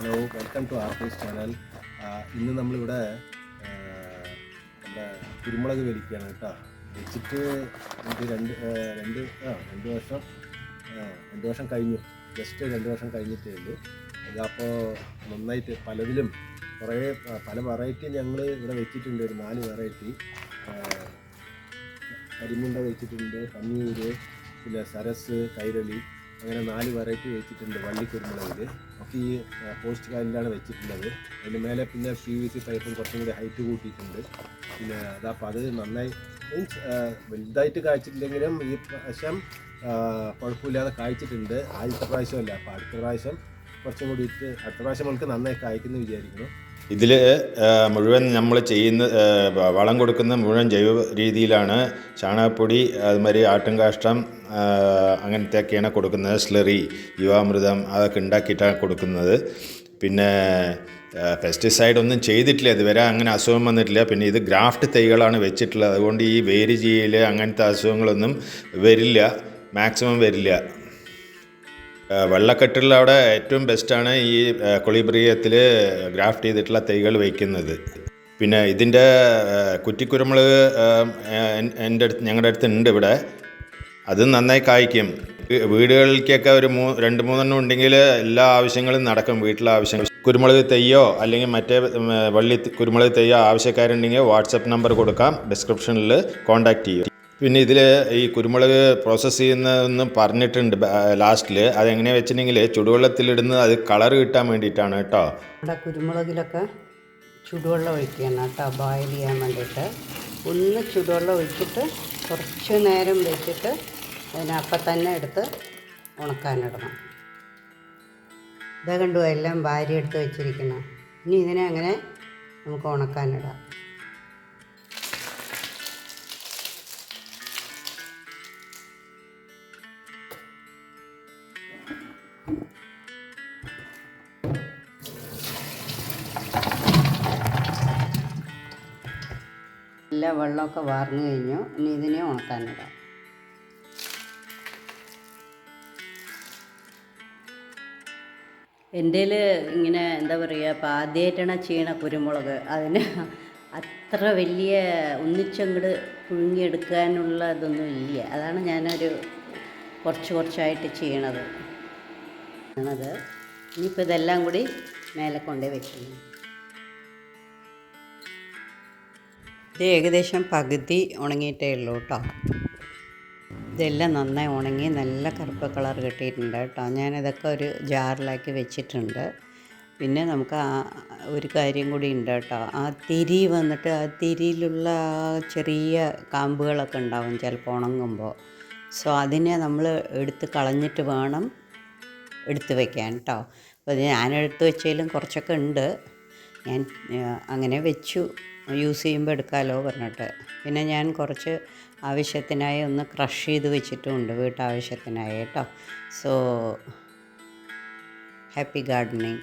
Hello, welcome to artist channel. ഇന്ന് നമ്മളിവിടെ നമ്മുടെ കുരുമുളക് വലിക്കുകയാണ് കേട്ടോ. വെച്ചിട്ട് ഇത് രണ്ട് വർഷം 2 വർഷം കഴിഞ്ഞു. ജസ്റ്റ് 2 വർഷം കഴിഞ്ഞിട്ടേ ഉള്ളൂ. അതപ്പോൾ നന്നായിട്ട് പലതിലും പല വെറൈറ്റി ഞങ്ങൾ ഇവിടെ വെച്ചിട്ടുണ്ട്. ഒരു 4 വെറൈറ്റി കരിമുണ്ട വെച്ചിട്ടുണ്ട്, പന്നീര്, പിന്നെ സരസ്, കൈരളി, അങ്ങനെ 4 വെറൈറ്റി വെച്ചിട്ടുണ്ട്. വള്ളിക്കുരുമുളകിൽ ഒക്കെ ഈ പോസ്റ്റ് കാലിലാണ് വെച്ചിട്ടുള്ളത്. അതിന് മേലെ പിന്നെ PVC പൈപ്പും കുറച്ചും കൂടി ഹൈറ്റ് കൂട്ടിയിട്ടുണ്ട്. പിന്നെ അതപ്പോൾ അത് നന്നായി മീൻസ് വലുതായിട്ട് കായ്ച്ചിട്ടില്ലെങ്കിലും ഈ പ്രാവശ്യം കുഴപ്പമില്ലാതെ കായ്ച്ചിട്ടുണ്ട്. ആദ്യത്തെ പ്രാവശ്യമല്ല, അപ്പോൾ അടുത്ത പ്രാവശ്യം കുറച്ചും കൂടി അടുത്ത പ്രാവശ്യം നമുക്ക് നന്നായി കായ്ക്കുന്നു വിചാരിക്കുന്നു. ഇതിൽ മുഴുവൻ നമ്മൾ ചെയ്യുന്ന വളം കൊടുക്കുന്ന മുഴുവൻ ജൈവ രീതിയിലാണ്. ചാണകപ്പൊടി, അതുമാതിരി ആട്ടുംകാഷ്ടം, അങ്ങനത്തെയൊക്കെയാണ് കൊടുക്കുന്നത്. സ്ലറി, ജീവാമൃതം അതൊക്കെ ഉണ്ടാക്കിയിട്ടാണ് കൊടുക്കുന്നത്. പിന്നെ പെസ്റ്റിസൈഡ് ഒന്നും ചെയ്തിട്ടില്ല ഇതുവരെ, അങ്ങനെ അസുഖം വന്നിട്ടില്ല. പിന്നെ ഇത് ഗ്രാഫ്റ്റ് തൈകളാണ് വെച്ചിട്ടുള്ളത്, അതുകൊണ്ട് ഈ വേര് ചെയ്യൽ അങ്ങനത്തെ അസുഖങ്ങളൊന്നും വരില്ല, മാക്സിമം വരില്ല. വെള്ളക്കെട്ടുള്ള അവിടെ ഏറ്റവും ബെസ്റ്റാണ് ഈ കൊളിബ്രിയത്തിൽ ഗ്രാഫ്റ്റ് ചെയ്തിട്ടുള്ള തൈകൾ വയ്ക്കുന്നത്. പിന്നെ ഇതിൻ്റെ കുറ്റിക്കുരുമുളക് ഞങ്ങളുടെ അടുത്ത് ഉണ്ട് ഇവിടെ. അത് നന്നായി കായ്ക്കും. വീടുകളിലേക്കൊക്കെ ഒരു 2-3 ഉണ്ടെങ്കിൽ എല്ലാ ആവശ്യങ്ങളും നടക്കും. വീട്ടിലെ ആവശ്യങ്ങൾ കുരുമുളക് തൈയോ അല്ലെങ്കിൽ മറ്റേ വള്ളി കുരുമുളക് തൈയോ ആവശ്യക്കാരുണ്ടെങ്കിൽ വാട്സപ്പ് നമ്പർ കൊടുക്കാം, ഡിസ്ക്രിപ്ഷനിൽ കോൺടാക്റ്റ് ചെയ്യും. പിന്നെ ഇതിൽ ഈ കുരുമുളക് പ്രോസസ്സ് ചെയ്യുന്നതെന്ന് പറഞ്ഞിട്ടുണ്ട് ലാസ്റ്റിൽ. അതെങ്ങനെയാണെന്ന് വെച്ചിട്ടുണ്ടെങ്കിൽ ചുടുവെള്ളത്തിലിടുന്നത് അത് കളർ കിട്ടാൻ വേണ്ടിയിട്ടാണ് കേട്ടോ. ഇവിടെ കുരുമുളകിലൊക്കെ ചുടുവെള്ളം ഒഴിക്കുകയാണ് കേട്ടോ, ബോയിൽ ചെയ്യാൻ വേണ്ടിയിട്ട്. ഒന്ന് ചുടുവെള്ളം ഒഴിച്ചിട്ട് കുറച്ച് നേരം വെച്ചിട്ട് അതിനപ്പം തന്നെ എടുത്ത് ഉണക്കാനിടണം. ഇതാ കണ്ടു, എല്ലാം വാരി എടുത്ത് വെച്ചിരിക്കണം. ഇനി ഇതിനെ അങ്ങനെ നമുക്ക് ഉണക്കാനിടാം. എല്ലാ വെള്ളമൊക്കെ വാർന്നു കഴിഞ്ഞു. ഇനി ഇതിനെ ഉണക്കാനിടാം. എൻ്റെ ഇങ്ങനെ എന്താ പറയുക, ഇപ്പോൾ ആദ്യമായിട്ടാണ് ചെയ്യണ കുരുമുളക്. അതിന് അത്ര വലിയ ഒന്നിച്ചങ്ങോട്ട് പുഴുങ്ങിയെടുക്കാനുള്ള ഇതൊന്നും ഇല്ല. അതാണ് ഞാനൊരു കുറച്ചായിട്ട് ചെയ്യണത്. ഇനിയിപ്പോൾ ഇതെല്ലാം കൂടി മേലെ കൊണ്ടേ വെക്കുന്നു. ഇത് ഏകദേശം പകുതി ഉണങ്ങിയിട്ടേ ഉള്ളൂ കേട്ടോ. ഇതെല്ലാം നന്നായി ഉണങ്ങി നല്ല കറുപ്പ് കളർ കിട്ടിയിട്ടുണ്ട് കേട്ടോ. ഞാനിതൊക്കെ ഒരു ജാറിലാക്കി വെച്ചിട്ടുണ്ട്. പിന്നെ നമുക്ക് ഒരു കാര്യം കൂടി ഉണ്ട് കേട്ടോ. ആ തിരി വന്നിട്ട് ആ തിരിയിലുള്ള ചെറിയ കാമ്പുകളൊക്കെ ഉണ്ടാവും ചിലപ്പോൾ ഉണങ്ങുമ്പോൾ. സോ അതിനെ നമ്മൾ എടുത്ത് കളഞ്ഞിട്ട് വേണം എടുത്ത് വയ്ക്കാൻ കേട്ടോ. അപ്പോൾ ഞാനെടുത്ത് വെച്ചതിലും കുറച്ചൊക്കെ ഉണ്ട്. ഞാൻ അങ്ങനെ വെച്ചു, യൂസ് ചെയ്യുമ്പോൾ എടുക്കാമല്ലോ പറഞ്ഞിട്ട്. പിന്നെ ഞാൻ കുറച്ച് ആവശ്യത്തിനായി ഒന്ന് ക്രഷ് ചെയ്ത് വെച്ചിട്ടുമുണ്ട്, വീട്ടാവശ്യത്തിനായി കേട്ടോ. So happy gardening.